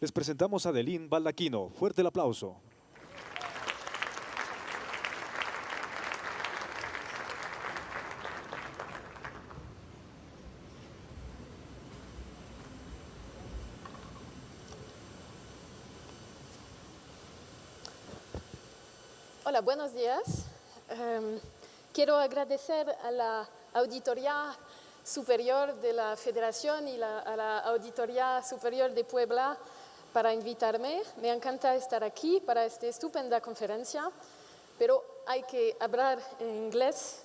Les presentamos a Adeline Baldacchino. Fuerte el aplauso. Hola, buenos días. Quiero agradecer a la Auditoría Superior de la Federación y a la Auditoría Superior de Puebla para invitarme. Me encanta estar aquí para esta estupenda conferencia, pero hay que hablar en inglés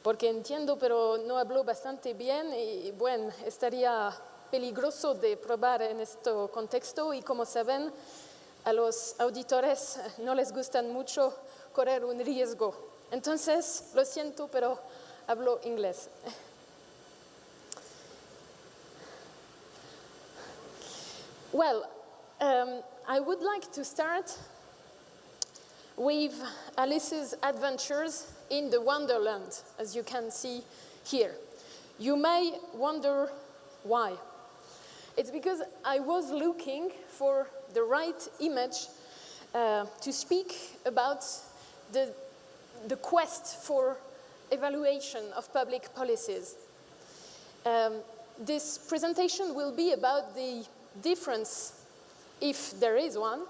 porque entiendo, pero no hablo bastante bien y bueno, estaría peligroso de probar en este contexto y como saben, a los auditores no les gustan mucho correr un riesgo. Entonces, lo siento, pero hablo inglés. Well, I would like to start with Alice's adventures in the Wonderland, as you can see here. You may wonder why. It's because I was looking for the right image to speak about the quest for evaluation of public policies. This presentation will be about the difference, if there is one,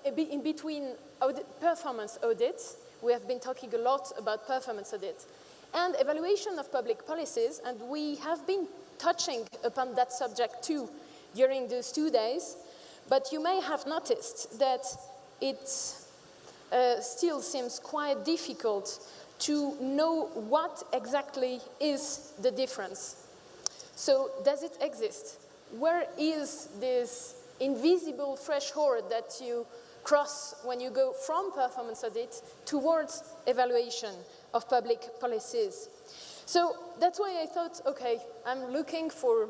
in between performance audits. We have been talking a lot about performance audits and evaluation of public policies, and we have been touching upon that subject too during those 2 days, but you may have noticed that it still seems quite difficult to know what exactly is the difference. So does it exist? Where is this invisible threshold that you cross when you go from performance audit towards evaluation of public policies? So that's why I thought, okay, I'm looking for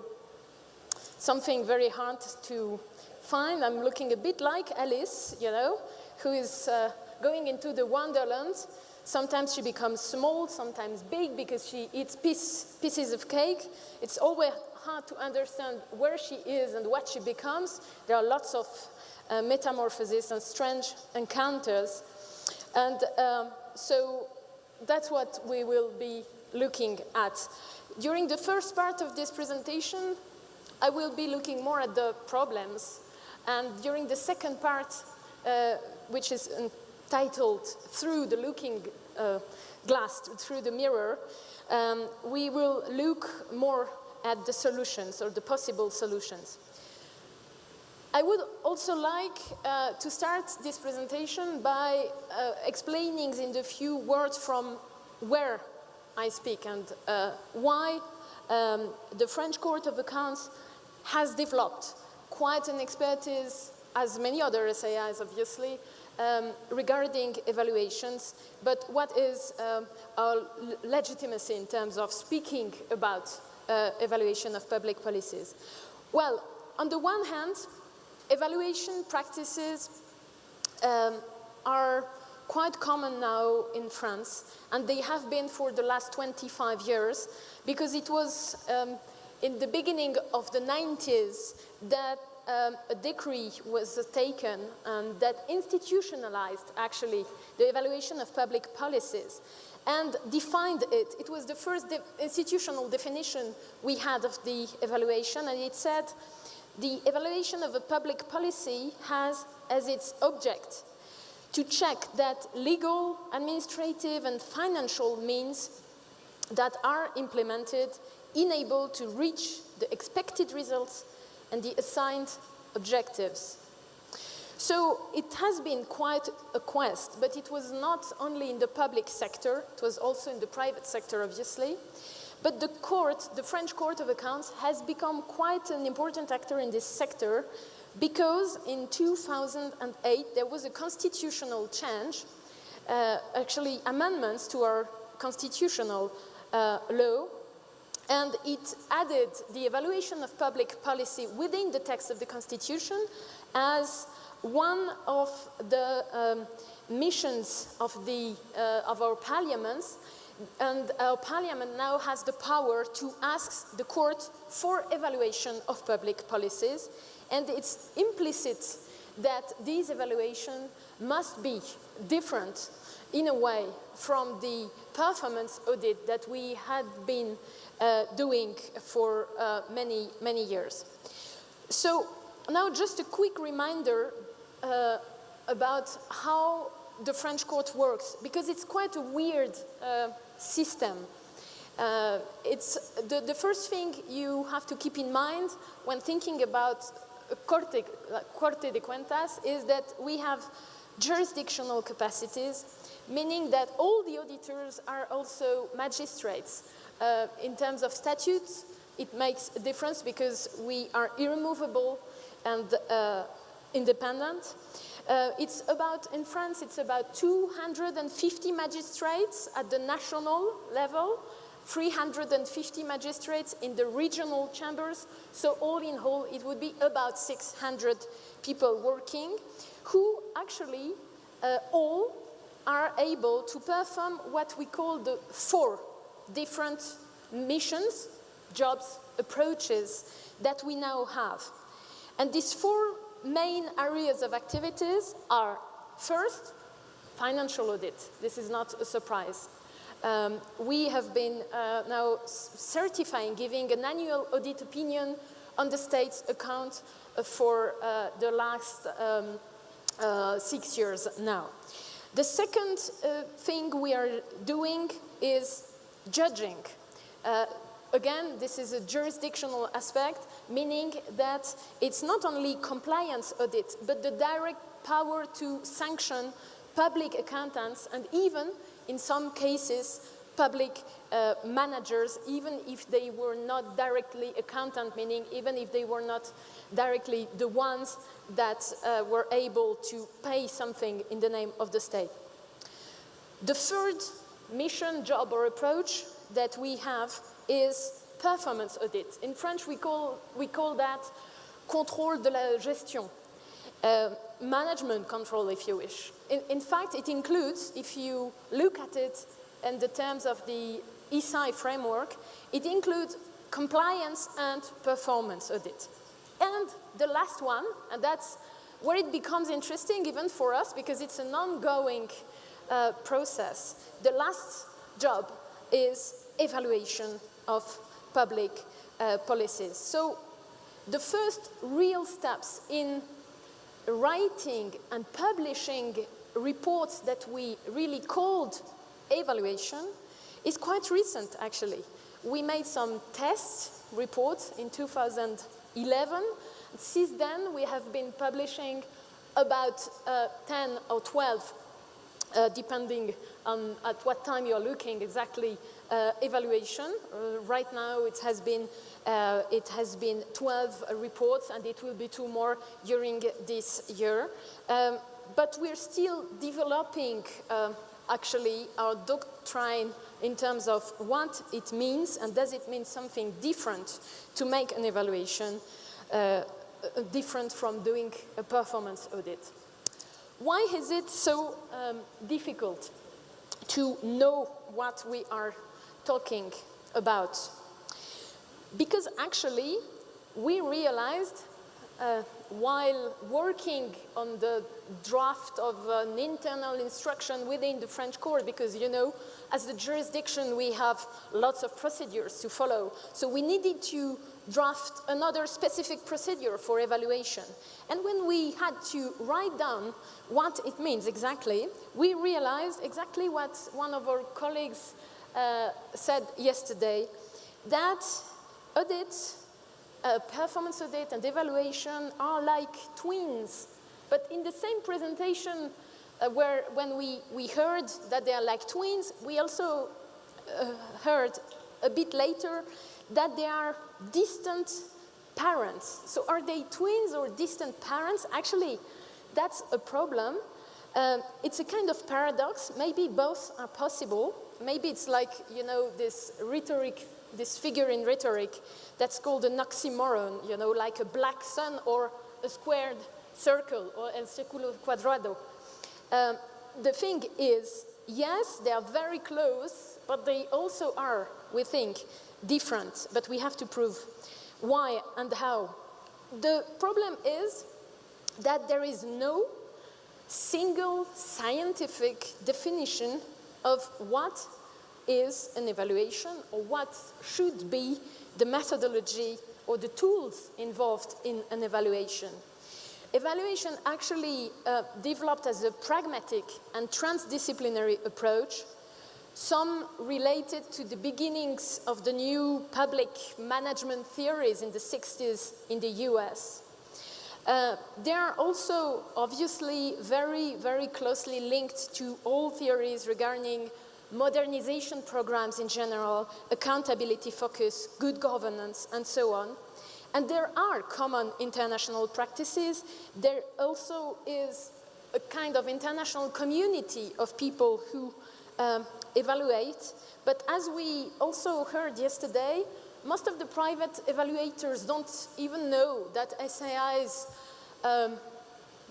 something very hard to find. I'm looking a bit like Alice, you know, who is going into the wonderland. Sometimes she becomes small, sometimes big, because she eats pieces of cake. It's always hard to understand where she is and what she becomes. There are lots of metamorphoses and strange encounters. And so that's what we will be looking at. During the first part of this presentation, I will be looking more at the problems. And during the second part, which is entitled Through the Looking Glass, Through the Mirror, we will look more at the solutions or the possible solutions. I would also like to start this presentation by explaining in a few words from where I speak and why the French Court of Accounts has developed quite an expertise, as many other SAIs obviously, regarding evaluations, but what is our legitimacy in terms of speaking about evaluation of public policies? Well, on the one hand, evaluation practices are quite common now in France, and they have been for the last 25 years, because it was in the beginning of the 90s that a decree was taken and that institutionalized, actually, the evaluation of public policies and defined it. It was the first institutional definition we had of the evaluation, and it said the evaluation of a public policy has as its object to check that legal, administrative, and financial means that are implemented enable to reach the expected results and the assigned objectives. So it has been quite a quest, but it was not only in the public sector, it was also in the private sector, obviously. But the court, the French Court of Accounts, has become quite an important actor in this sector because in 2008 there was a constitutional change, actually amendments to our constitutional law, and it added the evaluation of public policy within the text of the Constitution as one of the missions of our parliaments And our parliament now has the power to ask the court for evaluation of public policies, and it's implicit that these evaluations must be different in a way from the performance audit that we had been doing for many years. So now just a quick reminder about how the French court works, because it's quite a weird system. It's the first thing you have to keep in mind when thinking about Corte de Cuentas is that we have jurisdictional capacities, meaning that all the auditors are also magistrates. In terms of statutes, it makes a difference because we are irremovable and independent. In France, it's about 250 magistrates at the national level, 350 magistrates in the regional chambers. So all in all, it would be about 600 people working who actually all are able to perform what we call the 4 different missions, jobs, approaches that we now have. And these 4 main areas of activities are, first, financial audit. This is not a surprise. We have been now certifying, giving an annual audit opinion on the state's account for the last 6 years now. The second thing we are doing is judging. Again, this is a jurisdictional aspect, meaning that it's not only compliance audit, but the direct power to sanction public accountants and even, in some cases, public managers, even if they were not directly accountant, meaning even if they were not directly the ones that were able to pay something in the name of the state. The third mission, job, or approach that we have is performance audit. In French, we call that contrôle de la gestion, management control, if you wish. In fact, it includes, if you look at it in the terms of the ESI framework, it includes compliance and performance audit. And the last one, and that's where it becomes interesting even for us because it's an ongoing process. The last job is evaluation of public policies. So the first real steps in writing and publishing reports that we really called evaluation is quite recent, actually. We made some test reports in 2011. Since then, we have been publishing about 10 or 12 depending on at what time you're looking exactly, evaluation. Right now it has been 12 reports and it will be 2 more during this year. But we're still developing actually our doctrine in terms of what it means and does it mean something different to make an evaluation different from doing a performance audit. Why is it so difficult to know what we are talking about? Because actually, we realized while working on the draft of an internal instruction within the French court, because, you know, as the jurisdiction, we have lots of procedures to follow. So we needed to draft another specific procedure for evaluation. And when we had to write down what it means exactly, we realized exactly what one of our colleagues said yesterday, that audits, performance audit and evaluation are like twins. But in the same presentation when we heard that they are like twins, we also heard a bit later that they are distant parents. So are they twins or distant parents? Actually, that's a problem. It's a kind of paradox. Maybe both are possible. Maybe it's like, you know, this rhetoric, this figure in rhetoric that's called an oxymoron, you know, like a black sun or a squared circle, or el círculo cuadrado. The thing is, yes, they are very close but they also are, we think, different, but we have to prove why and how. The problem is that there is no single scientific definition of what is an evaluation or what should be the methodology or the tools involved in an evaluation. Evaluation actually developed as a pragmatic and transdisciplinary approach, some related to the beginnings of the new public management theories in the 60s in the US. They are also obviously very, very closely linked to all theories regarding modernization programs in general, accountability focus, good governance, and so on. And there are common international practices. There also is a kind of international community of people who evaluate. But as we also heard yesterday, most of the private evaluators don't even know that SAIs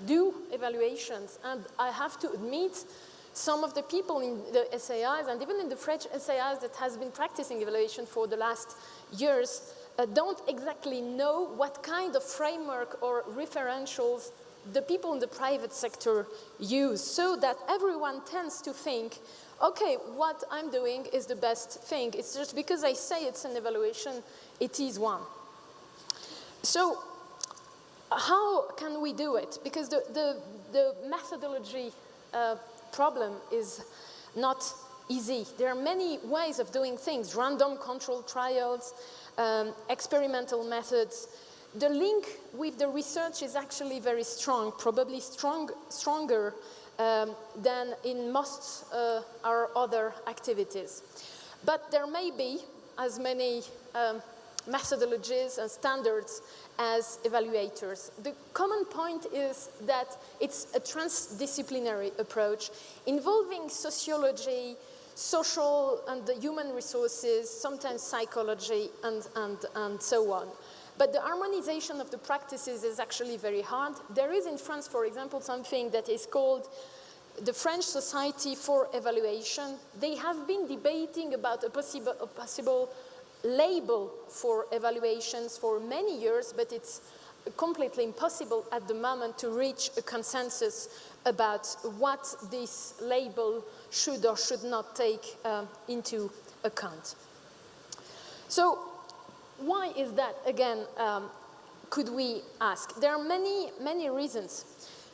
do evaluations. And I have to admit, some of the people in the SAIs, and even in the French SAIs that has been practicing evaluation for the last years, don't exactly know what kind of framework or referentials the people in the private sector use, so that everyone tends to think, okay, what I'm doing is the best thing. It's just because I say it's an evaluation, it is one. So how can we do it? Because the methodology problem is not easy. There are many ways of doing things, random control trials, experimental methods. The link with the research is actually very strong, probably stronger than in most our other activities. But there may be as many methodologies and standards as evaluators. The common point is that it's a transdisciplinary approach involving sociology, social and the human resources, sometimes psychology, and so on. But the harmonization of the practices is actually very hard. There is in France, for example, something that is called the French Society for Evaluation. They have been debating about a possible label for evaluations for many years, but it's completely impossible at the moment to reach a consensus about what this label should or should not take into account. So why is that, again, could we ask? There are many reasons.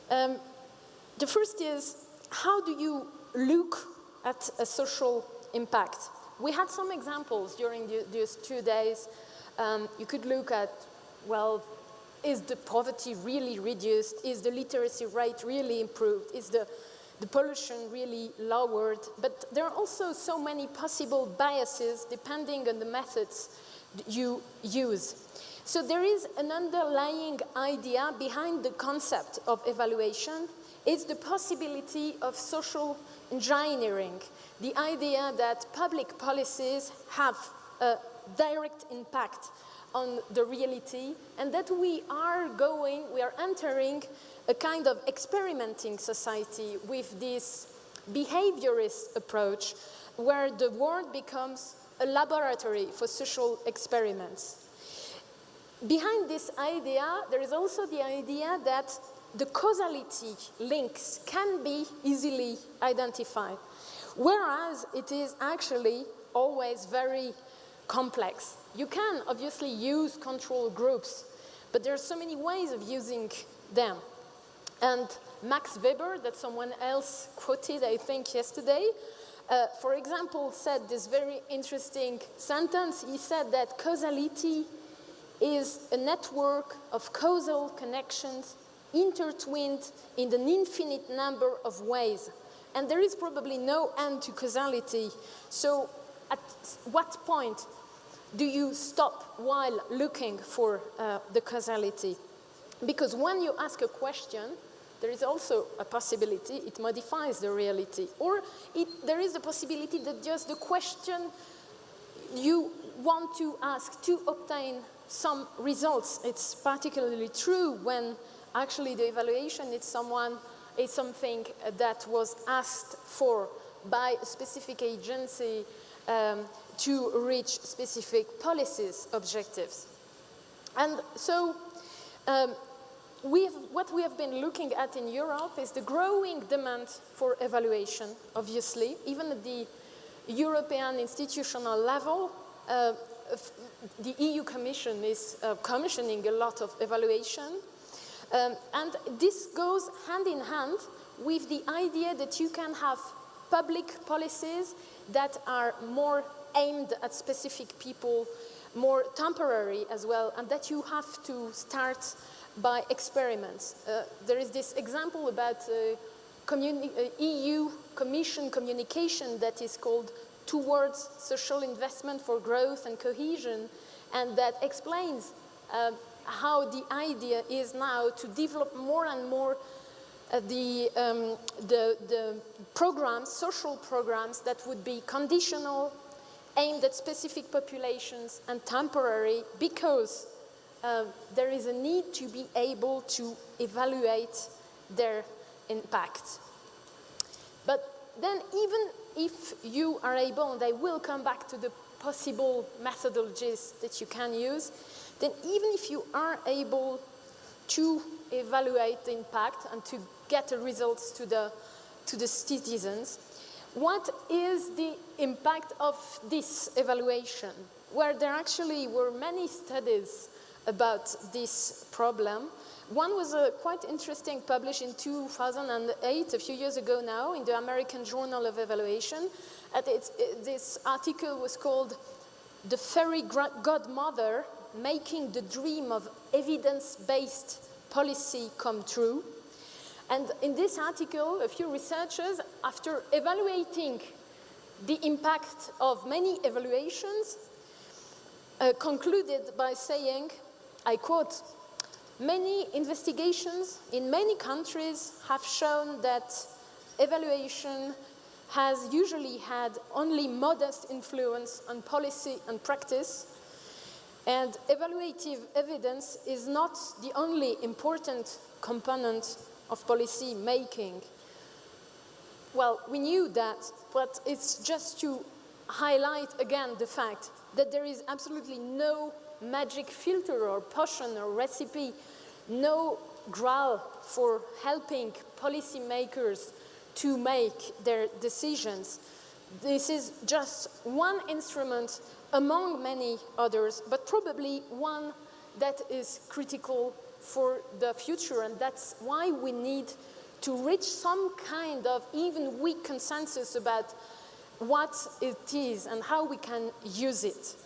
The first is, how do you look at a social impact? We had some examples during these 2 days. You could look at, well, is the poverty really reduced? Is the literacy rate really improved? Is the pollution really lowered? But there are also so many possible biases depending on the methods you use. So there is an underlying idea behind the concept of evaluation. It's the possibility of social engineering, the idea that public policies have a direct impact on the reality, and that we are entering a kind of experimenting society with this behaviorist approach, where the world becomes a laboratory for social experiments. Behind this idea, there is also the idea that the causality links can be easily identified, whereas it is actually always very complex. You can obviously use control groups, but there are so many ways of using them. And Max Weber, that someone else quoted, I think, yesterday, for example, said this very interesting sentence. He said that causality is a network of causal connections intertwined in an infinite number of ways. And there is probably no end to causality. So at what point do you stop while looking for the causality? Because when you ask a question, there is also a possibility it modifies the reality. Or there is the possibility that just the question you want to ask to obtain some results. It's particularly true when actually the evaluation is something that was asked for by a specific agency to reach specific policies objectives. And so what we have been looking at in Europe is the growing demand for evaluation, obviously. Even at the European institutional level, the EU Commission is commissioning a lot of evaluation. And this goes hand in hand with the idea that you can have public policies that are more aimed at specific people, more temporary as well, and that you have to start by experiments. There is this example about EU Commission communication that is called Towards Social Investment for Growth and Cohesion, and that explains how the idea is now to develop more and more the programs, social programs that would be conditional, aimed at specific populations and temporary, because there is a need to be able to evaluate their impact. But then even if you are able, and I will come back to the possible methodologies that you can use, then even if you are able to evaluate the impact and to get the results to the citizens, what is the impact of this evaluation? Where there actually were many studies about this problem. One was quite interesting, published in 2008, a few years ago now, in the American Journal of Evaluation. This article was called "The Fairy Godmother Making the Dream of Evidence-Based Policy Come True." And in this article, a few researchers, after evaluating the impact of many evaluations, concluded by saying, I quote, "Many investigations in many countries have shown that evaluation has usually had only modest influence on policy and practice, and evaluative evidence is not the only important component of policy making." Well, we knew that, but it's just to highlight again the fact that there is absolutely no magic filter or potion or recipe, no graal for helping policymakers to make their decisions. This is just one instrument among many others, but probably one that is critical for the future, and that's why we need to reach some kind of even weak consensus about what it is and how we can use it.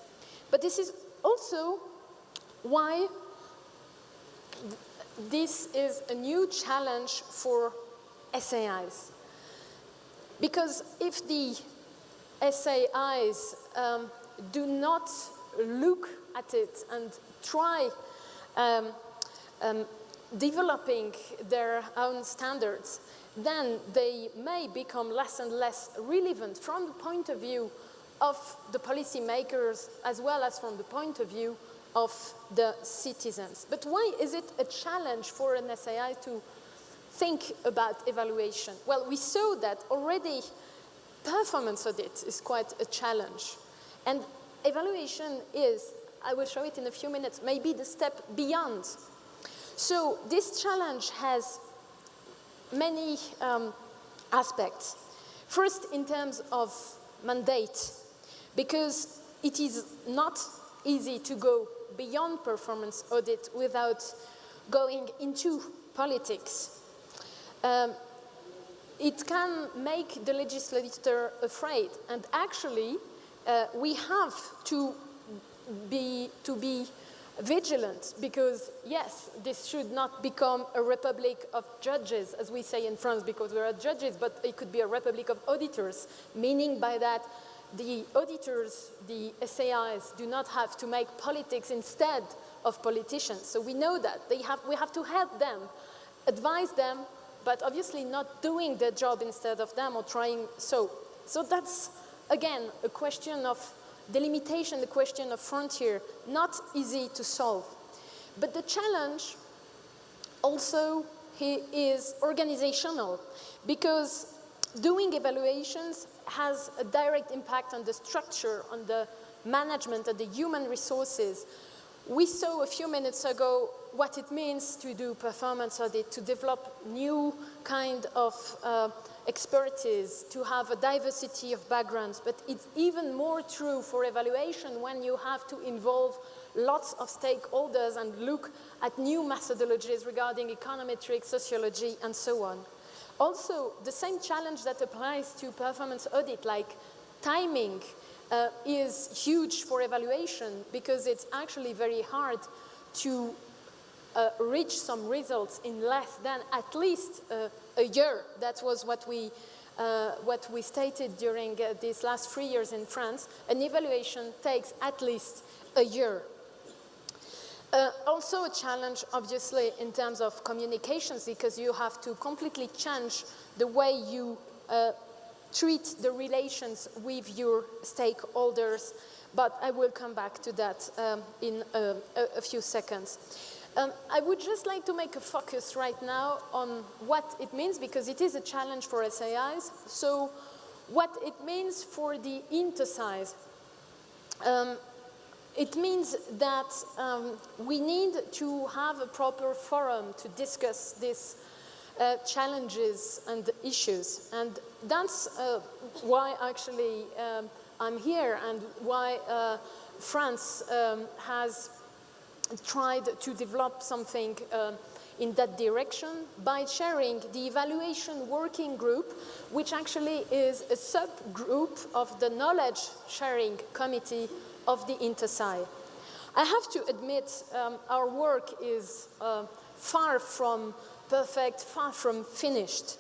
But this is also why this is a new challenge for SAIs. Because if the SAIs do not look at it and try developing their own standards, then they may become less and less relevant from the point of view of the policymakers as well as from the point of view of the citizens. But why is it a challenge for an SAI to think about evaluation? Well, we saw that already performance audit is quite a challenge. And evaluation is, I will show it in a few minutes, maybe the step beyond. So this challenge has many aspects. First, in terms of mandate, because it is not easy to go beyond performance audit without going into politics. It can make the legislator afraid, and actually we have to be vigilant, because yes, this should not become a republic of judges, as we say in France, because we are judges, but it could be a republic of auditors, meaning by that the auditors, the SAIs, do not have to make politics instead of politicians. So we know that we have to help them, advise them, but obviously not doing their job instead of them or trying so. So that's, again, a question of delimitation, the question of frontier, not easy to solve. But the challenge also is organizational, because doing evaluations has a direct impact on the structure, on the management, and the human resources. We saw a few minutes ago what it means to do performance audit, to develop new kind of expertise, to have a diversity of backgrounds, but it's even more true for evaluation when you have to involve lots of stakeholders and look at new methodologies regarding econometric, sociology, and so on. Also, the same challenge that applies to performance audit, like timing, is huge for evaluation because it's actually very hard to reach some results in less than at least a year. That was what we stated during these last 3 years in France. An evaluation takes at least a year. Also a challenge, obviously, in terms of communications, because you have to completely change the way you treat the relations with your stakeholders, but I will come back to that in a few seconds. I would just like to make a focus right now on what it means, because it is a challenge for SAIs. So what it means for the intersize. It means that we need to have a proper forum to discuss these challenges and issues. And that's why actually I'm here, and why France has tried to develop something in that direction by chairing the evaluation working group, which actually is a subgroup of the knowledge sharing committee of the InterSci. I have to admit, our work is far from perfect, far from finished.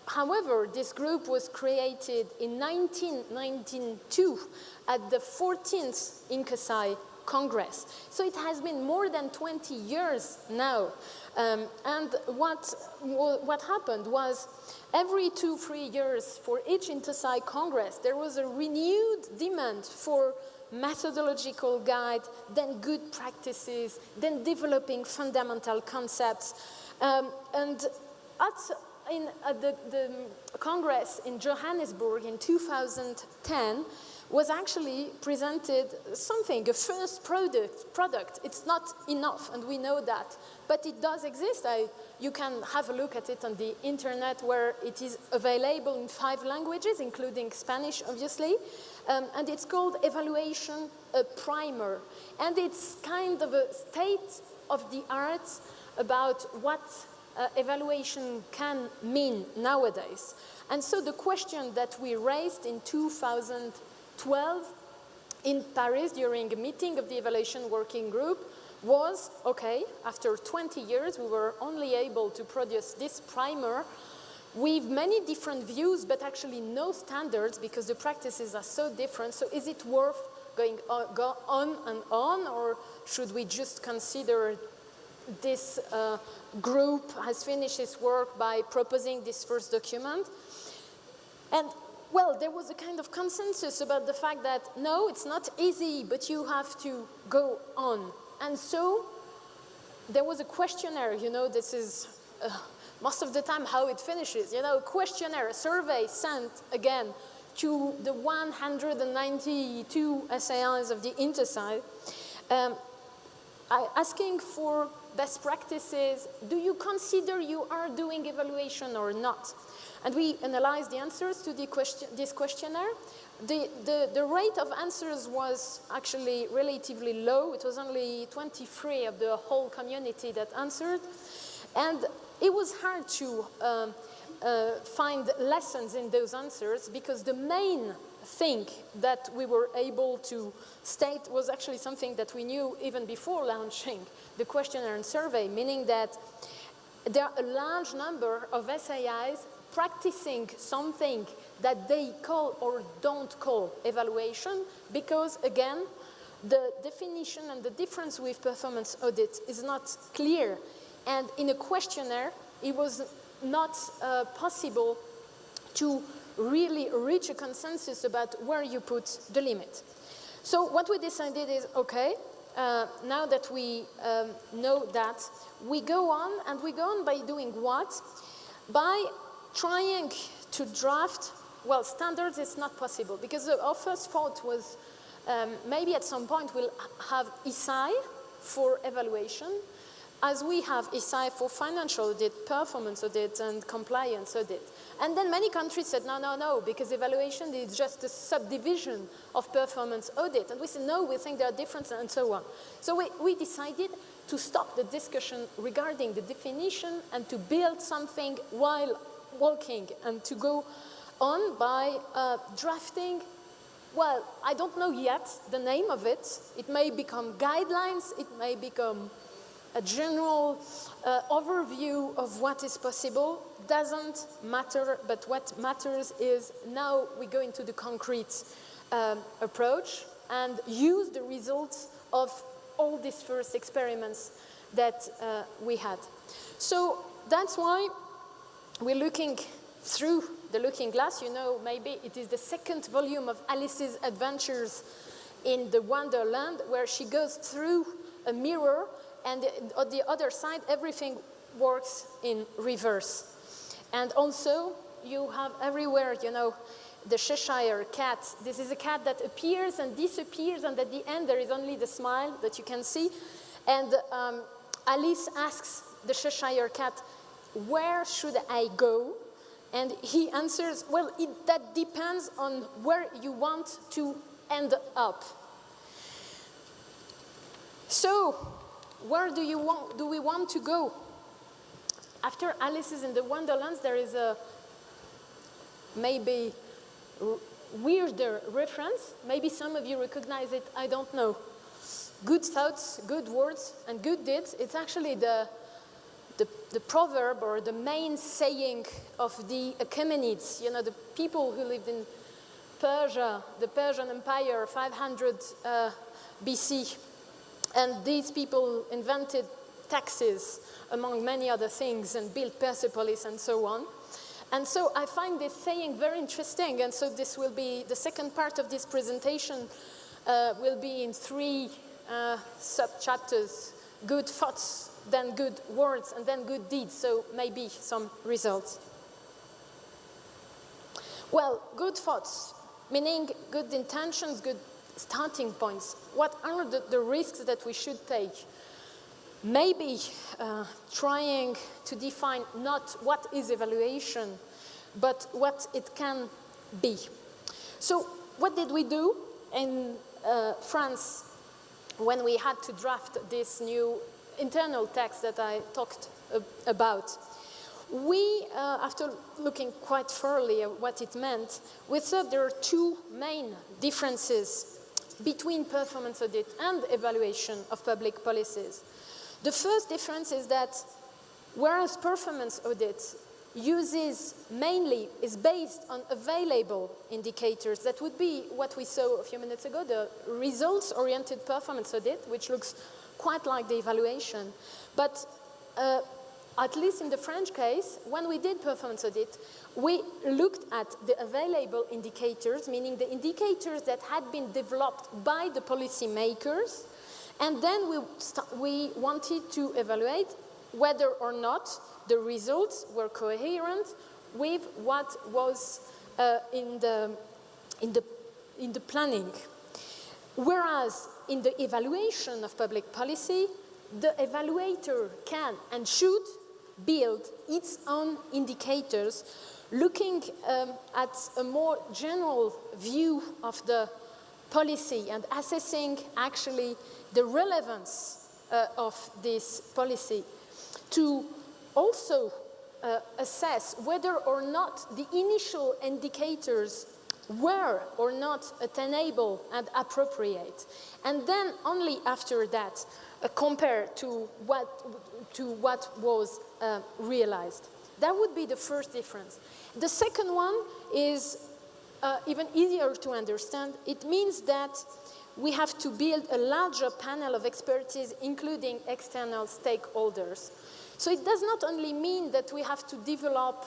However, this group was created in 1992 at the 14th InterSci Congress. So it has been more than 20 years now. And what happened was every 2-3 years for each InterSci Congress, there was a renewed demand for methodological guide, then good practices, then developing fundamental concepts. And at the Congress in Johannesburg in 2010, was actually presented something, a first product. It's not enough, and we know that, but it does exist. You can have a look at it on the internet, where it is available in 5 languages, including Spanish, obviously, and it's called Evaluation Primer, and it's kind of a state of the art about what evaluation can mean nowadays. And so the question that we raised in 2012 in Paris during a meeting of the evaluation working group was, okay, after 20 years, we were only able to produce this primer with many different views, but actually no standards, because the practices are so different. So is it worth going on and on, or should we just consider this group has finished its work by proposing this first document? And well, there was a kind of consensus about the fact that, no, it's not easy, but you have to go on. And so there was a questionnaire, you know, this is most of the time how it finishes, you know, a questionnaire, a survey sent again to the 192 SAIs of the InterSci, asking for best practices. Do you consider you are doing evaluation or not? And we analyzed the answers to this questionnaire. The rate of answers was actually relatively low. It was only 23 of the whole community that answered. And it was hard to find lessons in those answers, because the main thing that we were able to state was actually something that we knew even before launching the questionnaire and survey, meaning that there are a large number of SAIs practicing something that they call or don't call evaluation, because again, the definition and the difference with performance audit is not clear. And in a questionnaire, it was not possible to really reach a consensus about where you put the limit. So what we decided is, okay, now that we know that, we go on, and we go on by doing what? By trying to draft well, standards is not possible, because our first thought was maybe at some point we'll have ESI for evaluation, as we have ESI for financial audit, performance audit, and compliance audit. And then many countries said, no, no, no, because evaluation is just a subdivision of performance audit. And we said, no, we think there are differences, and so on. So we decided to stop the discussion regarding the definition and to build something while walking, and to go on by drafting, well, I don't know yet the name of it. It may become guidelines, it may become a general overview of what is possible. Doesn't matter, but what matters is now we go into the concrete approach and use the results of all these first experiments that we had. So that's why we're looking through the looking glass. You know, maybe it is the second volume of Alice's Adventures in the Wonderland, where she goes through a mirror, and on the other side, everything works in reverse. And also, you have everywhere, you know, the Cheshire cat. This is a cat that appears and disappears, and at the end, there is only the smile that you can see. And Alice asks the Cheshire cat, where should I go? And he answers, well, that depends on where you want to end up. So, where do we want to go? After Alice's in the Wonderlands, there is a maybe weirder reference. Maybe some of you recognize it, I don't know. Good thoughts, good words, and good deeds. It's actually the proverb or the main saying of the Achaemenids, you know, the people who lived in Persia, the Persian Empire, 500 BC. And these people invented taxes, among many other things, and built Persepolis and so on. And so I find this saying very interesting, and so this will be, the second part of this presentation will be in 3 sub-chapters: good thoughts, then good words, and then good deeds, so maybe some results. Well, good thoughts, meaning good intentions, good starting points. What are the risks that we should take? Maybe trying to define not what is evaluation, but what it can be. So what did we do in France when we had to draft this new internal text that I talked about? We, after looking quite thoroughly at what it meant, we thought there are 2 main differences between performance audit and evaluation of public policies. The first difference is that whereas performance audit is based on available indicators, that would be what we saw a few minutes ago, the results-oriented performance audit, which looks quite like the evaluation. But at least in the French case, when we did performance audit, we looked at the available indicators, meaning the indicators that had been developed by the policymakers, and then we wanted to evaluate whether or not the results were coherent with what was in the planning. Whereas in the evaluation of public policy, the evaluator can and should build its own indicators, looking at a more general view of the policy and assessing actually the relevance of this policy, to also assess whether or not the initial indicators were or not attainable and appropriate, and then only after that compare to what was realized. That would be the first difference. The second one is even easier to understand. It means that we have to build a larger panel of expertise, including external stakeholders. So it does not only mean that we have to develop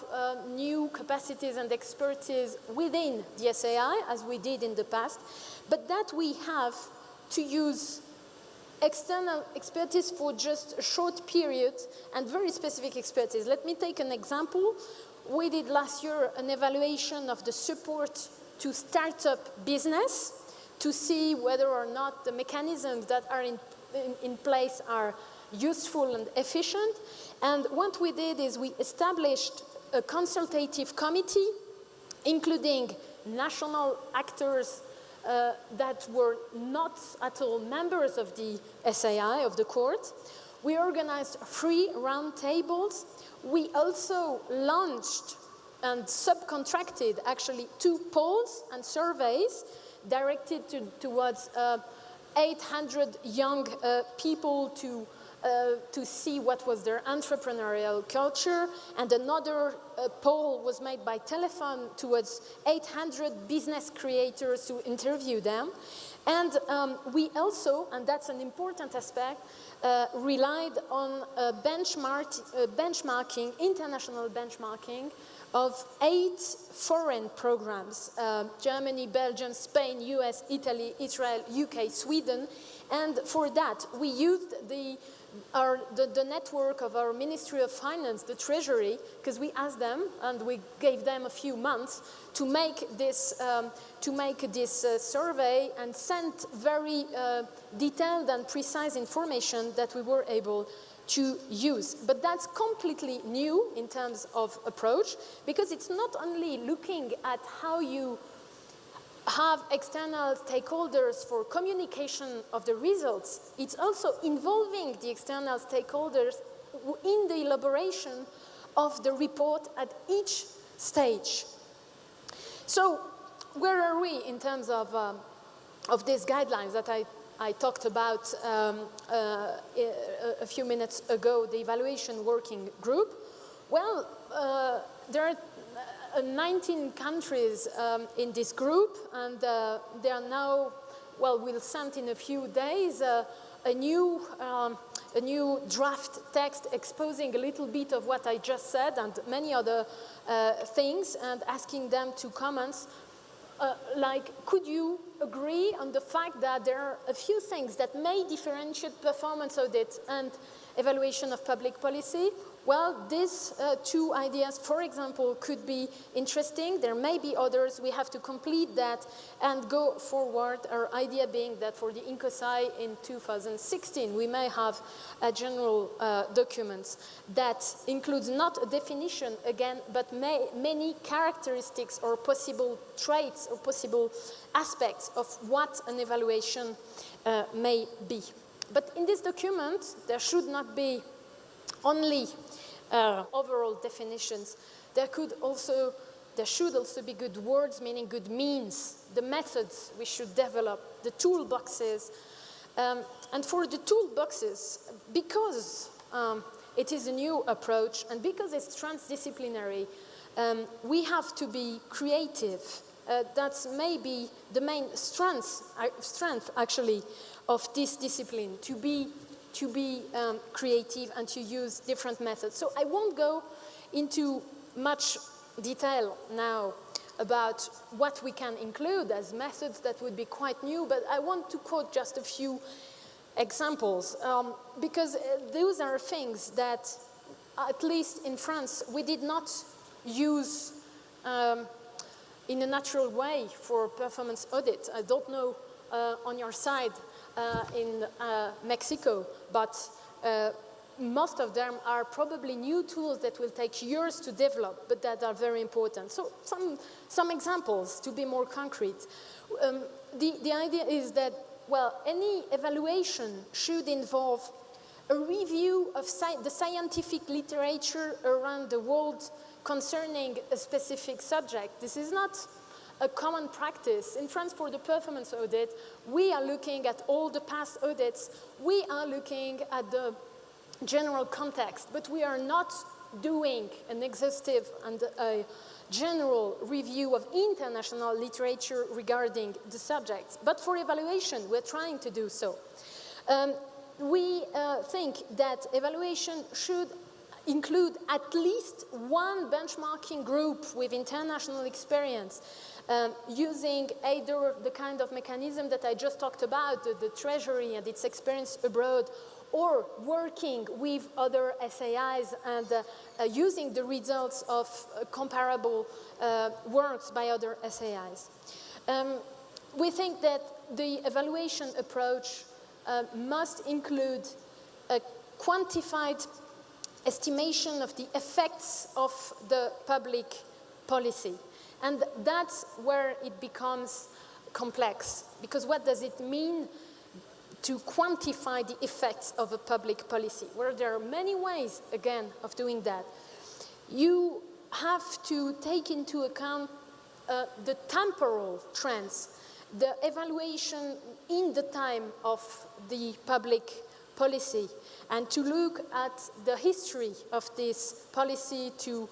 new capacities and expertise within the SAI, as we did in the past, but that we have to use external expertise for just a short period and very specific expertise. Let me take an example. we did last year an evaluation of the support to startup business to see whether or not the mechanisms that are in place are useful and efficient. And what we did is we established a consultative committee, including national actors that were not at all members of the SAI, of the court. We organized 3 roundtables. We also launched and subcontracted actually 2 polls and surveys directed towards 800 young people to see what was their entrepreneurial culture, and another poll was made by telephone towards 800 business creators to interview them. And we also, and that's an important aspect, relied on benchmarking, international benchmarking of 8 foreign programs, Germany, Belgium, Spain, US, Italy, Israel, UK, Sweden. And for that, we used the network of our Ministry of Finance, the Treasury, because we asked them, and we gave them a few months to make this survey, and sent very detailed and precise information that we were able to use. But that's completely new in terms of approach, because it's not only looking at how you have external stakeholders for communication of the results, it's also involving the external stakeholders in the elaboration of the report at each stage. So where are we in terms of these guidelines that I talked about a few minutes ago, the evaluation working group? Well, there are 19 countries in this group, and they are now, well, we'll send in a few days a new draft text exposing a little bit of what I just said and many other things, and asking them to comment. Like, could you agree on the fact that there are a few things that may differentiate performance audit and evaluation of public policy? Well, these 2 ideas, for example, could be interesting. There may be others. We have to complete that and go forward. Our idea being that for the INCOSAI in 2016, we may have a general document that includes not a definition, again, but many characteristics or possible traits or possible aspects of what an evaluation may be. But in this document, there should not be only overall definitions. There should also be good words, meaning good means, the methods we should develop, the toolboxes. And for the toolboxes, because it is a new approach and because it's transdisciplinary, we have to be creative. That's maybe the main strength actually of this discipline, to be creative and to use different methods. So I won't go into much detail now about what we can include as methods that would be quite new, but I want to quote just a few examples, because those are things that, at least in France, we did not use in a natural way for performance audit. I don't know on your side in Mexico, but most of them are probably new tools that will take years to develop, but that are very important. So some examples to be more concrete. The idea is that, well, any evaluation should involve a review of the scientific literature around the world concerning a specific subject. This is not a common practice. In France, for the performance audit, we are looking at all the past audits. We are looking at the general context, but we are not doing an exhaustive and a general review of international literature regarding the subjects. But for evaluation, we're trying to do so. We think that evaluation should include at least one benchmarking group with international experience, using either the kind of mechanism that I just talked about, the Treasury and its experience abroad, or working with other SAIs and using the results of comparable works by other SAIs. We think that the evaluation approach must include a quantified estimation of the effects of the public policy. And that's where it becomes complex, because what does it mean to quantify the effects of a public policy? Well, there are many ways, again, of doing that. You have to take into account the temporal trends, the evaluation in the time of the public policy, and to look at the history of this policy to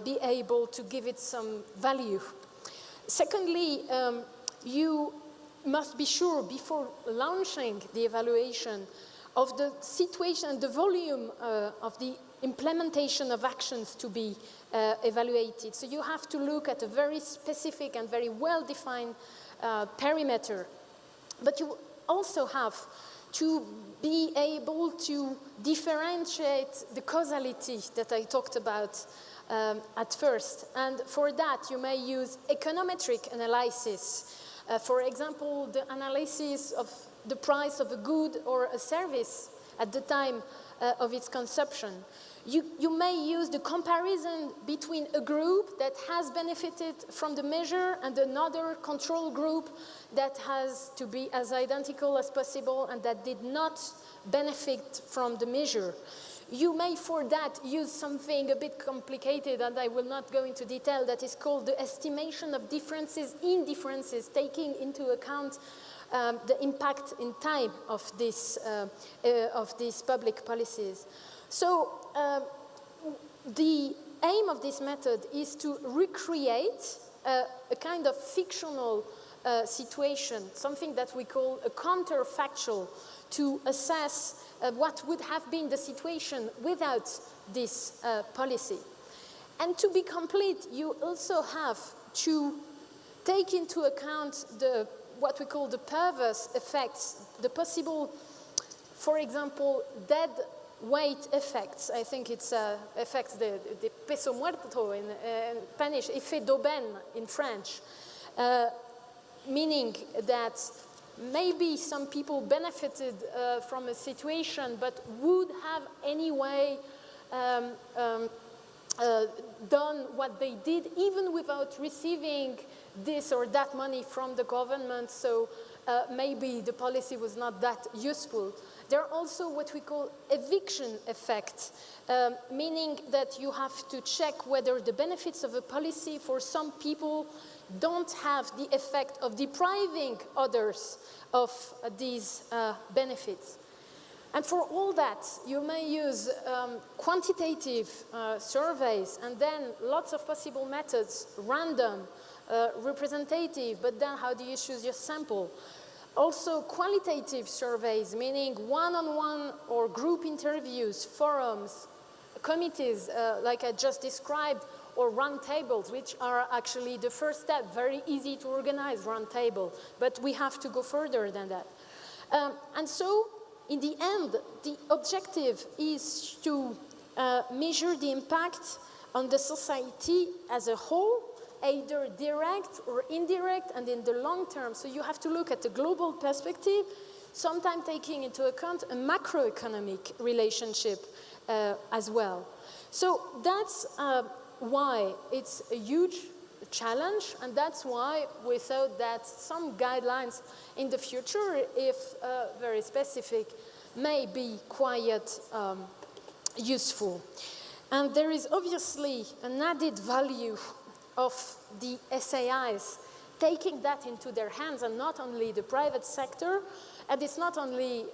be able to give it some value. Secondly, you must be sure before launching the evaluation of the situation and the volume of the implementation of actions to be evaluated. So you have to look at a very specific and very well-defined perimeter. But you also have to be able to differentiate the causality that I talked about at first. And for that, you may use econometric analysis. For example, the analysis of the price of a good or a service at the time of its consumption. You may use the comparison between a group that has benefited from the measure and another control group that has to be as identical as possible and that did not benefit from the measure. You may, for that, use something a bit complicated, and I will not go into detail, that is called the estimation of differences in differences, taking into account the impact in time of these public policies. So the aim of this method is to recreate a kind of fictional situation, something that we call a counterfactual, to assess what would have been the situation without this policy. And to be complete, you also have to take into account what we call the perverse effects, the possible, for example, dead weight effects. I think it's effects de peso muerto in Spanish, effet d'aubaine in French, meaning that maybe some people benefited from a situation but would have anyway done what they did even without receiving this or that money from the government, so maybe the policy was not that useful. There are also what we call eviction effects, meaning that you have to check whether the benefits of a policy for some people don't have the effect of depriving others of these benefits. And for all that, you may use quantitative surveys, and then lots of possible methods, random, representative, but then how do you choose your sample? Also qualitative surveys, meaning one-on-one or group interviews, forums, committees, like I just described, or round tables, which are actually the first step. Very easy to organize round table, but we have to go further than that. And so, in the end, the objective is to measure the impact on the society as a whole, either direct or indirect, and in the long term. So you have to look at the global perspective, sometimes taking into account a macroeconomic relationship as well. So that's why it's a huge challenge, and that's why we thought that some guidelines in the future, if very specific, may be quite useful. And there is obviously an added value of the SAIs taking that into their hands, and not only the private sector. And it's not only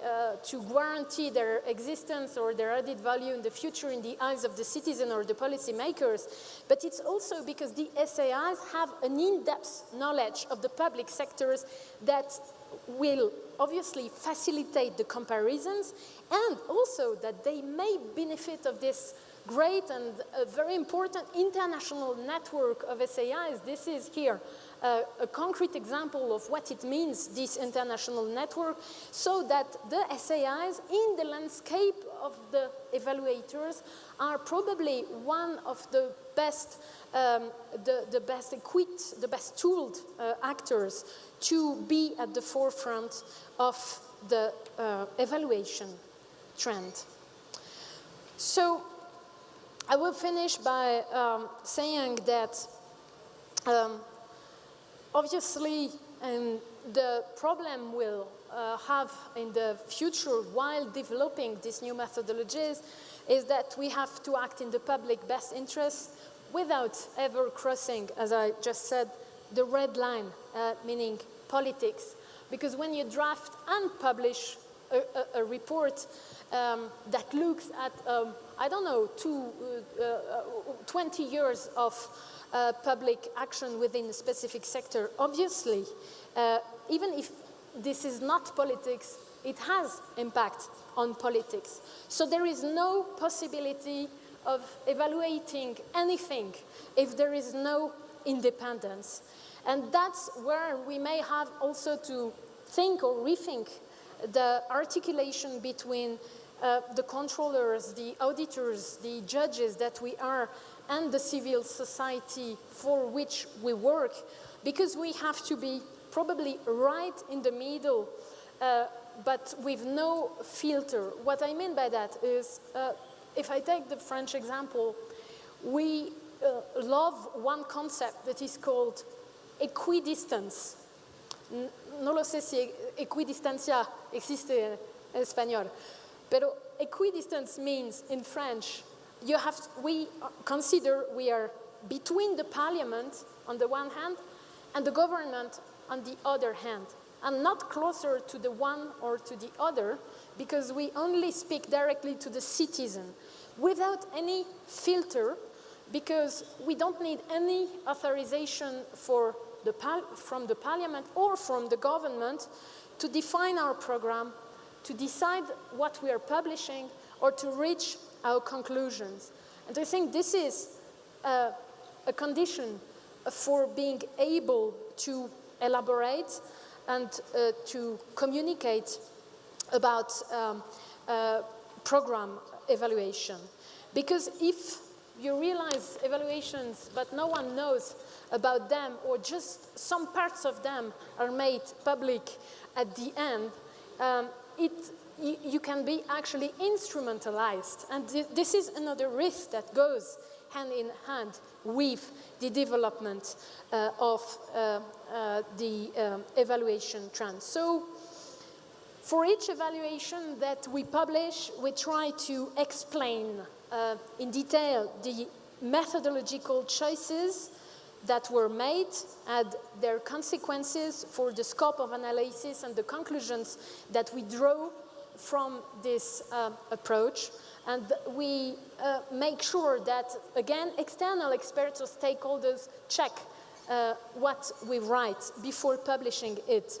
to guarantee their existence or their added value in the future in the eyes of the citizen or the policymakers, but it's also because the SAIs have an in-depth knowledge of the public sectors that will obviously facilitate the comparisons, and also that they may benefit of this great and very important international network of SAIs. This is here a concrete example of what it means, this international network, so that the SAIs in the landscape of the evaluators are probably one of the best, the best equipped, the best tooled actors to be at the forefront of the evaluation trend. So I will finish by saying that obviously the problem we'll have in the future while developing these new methodologies is that we have to act in the public best interest without ever crossing, as I just said, the red line, meaning politics. Because when you draft and publish a report that looks at, I don't know, 20 years of public action within a specific sector, obviously, even if this is not politics, it has impact on politics. So there is no possibility of evaluating anything if there is no independence. And that's where we may have also to think or rethink the articulation between the controllers, the auditors, the judges that we are, and the civil society for which we work, because we have to be probably right in the middle, but with no filter. What I mean by that is, if I take the French example, we love one concept that is called equidistance. No lo sé si equidistancia existe en español, pero equidistance means in French, we consider we are between the parliament on the one hand and the government on the other hand, and not closer to the one or to the other, because we only speak directly to the citizen without any filter, because we don't need any authorization from the parliament or from the government to define our program, to decide what we are publishing, or to reach our conclusions. And I think this is a condition for being able to elaborate and to communicate about program evaluation. Because if you realize evaluations, but no one knows about them, or just some parts of them are made public at the end, you can be actually instrumentalized. And this is another risk that goes hand in hand with the development of the evaluation trend. So for each evaluation that we publish, we try to explain in detail the methodological choices that were made and their consequences for the scope of analysis and the conclusions that we draw from this approach. And we make sure that, again, external experts or stakeholders check what we write before publishing it.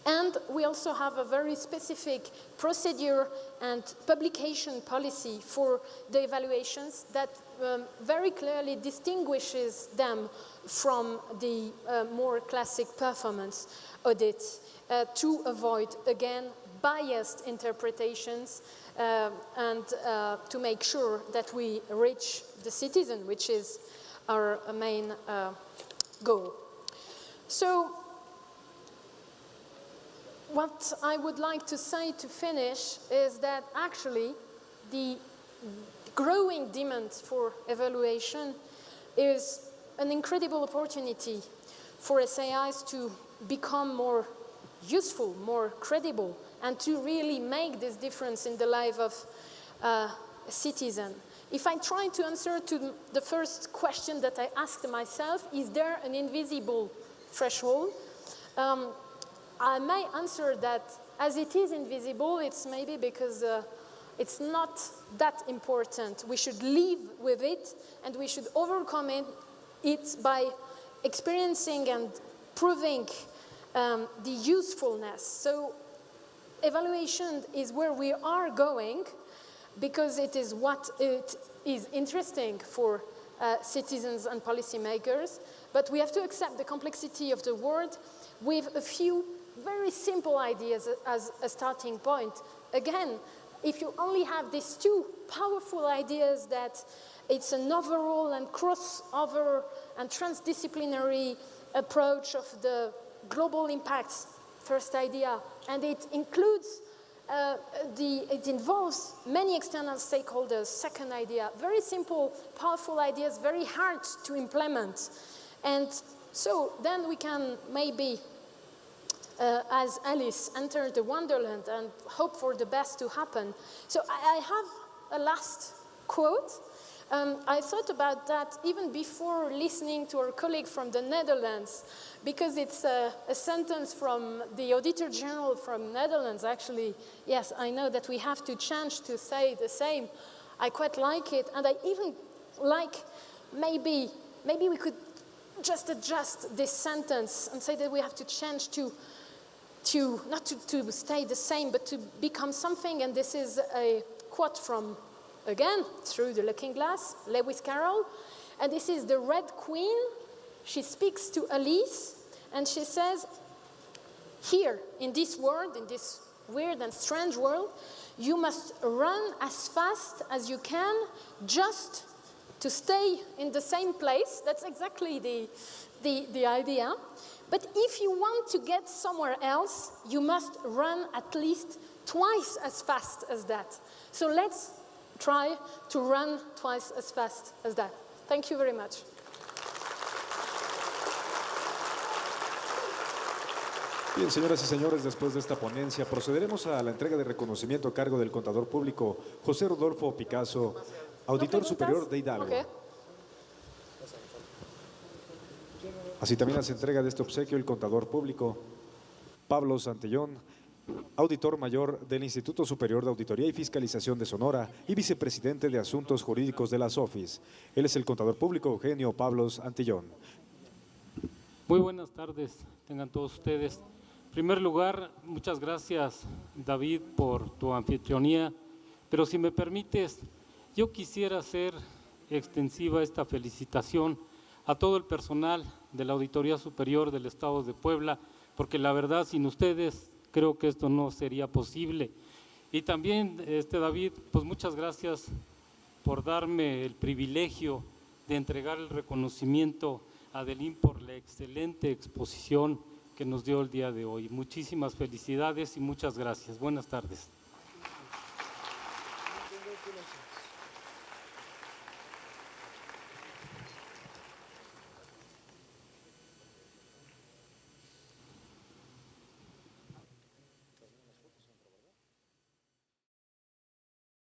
And we also have a very specific procedure and publication policy for the evaluations that very clearly distinguishes them from the more classic performance audits to avoid, again, biased interpretations and to make sure that we reach the citizen, which is our main goal. So, what I would like to say to finish is that actually the growing demand for evaluation is an incredible opportunity for SAIs to become more useful, more credible, and to really make this difference in the life of a citizen. If I try to answer to the first question that I asked myself, is there an invisible threshold? I may answer that as it is invisible, it's maybe because it's not that important. We should live with it, and we should overcome it by experiencing and proving the usefulness. So evaluation is where we are going because it is what it is interesting for citizens and policymakers, but we have to accept the complexity of the world with a few very simple ideas as a starting point. Again, if you only have these two powerful ideas that it's an overall and crossover and transdisciplinary approach of the global impacts, first idea, and it includes, it involves many external stakeholders, second idea. Very simple, powerful ideas, very hard to implement. And so then we can maybe, as Alice, enter the wonderland and hope for the best to happen. So I have a last quote. I thought about that even before listening to our colleague from the Netherlands, because it's a sentence from the Auditor General from Netherlands, actually. Yes, I know that we have to change to say the same. I quite like it, and I even like, maybe we could just adjust this sentence and say that we have to change to not to stay the same, but to become something, and this is a quote from, again, Through the Looking Glass, Lewis Carroll, and this is the Red Queen. She speaks to Alice, and she says, here, in this world, in this weird and strange world, you must run as fast as you can just to stay in the same place. That's exactly the idea. But if you want to get somewhere else, you must run at least twice as fast as that. So let's try to run twice as fast as that. Thank you very much. Bien, señoras y señores, después de esta ponencia procederemos a la entrega de reconocimiento a cargo del contador público José Rodolfo Picasso, auditor superior de Hidalgo. Okay. Así también hace entrega de este obsequio el contador público Pablo Santillón, auditor mayor del Instituto Superior de Auditoría y Fiscalización de Sonora y vicepresidente de Asuntos Jurídicos de la SOFIS. Él es el contador público Eugenio Pablo Santillón. Muy buenas tardes, tengan todos ustedes. En primer lugar, muchas gracias, David, por tu anfitrionía, pero si me permites, yo quisiera hacer extensiva esta felicitación a todo el personal de la Auditoría Superior del Estado de Puebla, porque la verdad, sin ustedes, creo que esto no sería posible. Y también, David, pues muchas gracias por darme el privilegio de entregar el reconocimiento a Adeline por la excelente exposición que nos dio el día de hoy. Muchísimas felicidades y muchas gracias. Buenas tardes.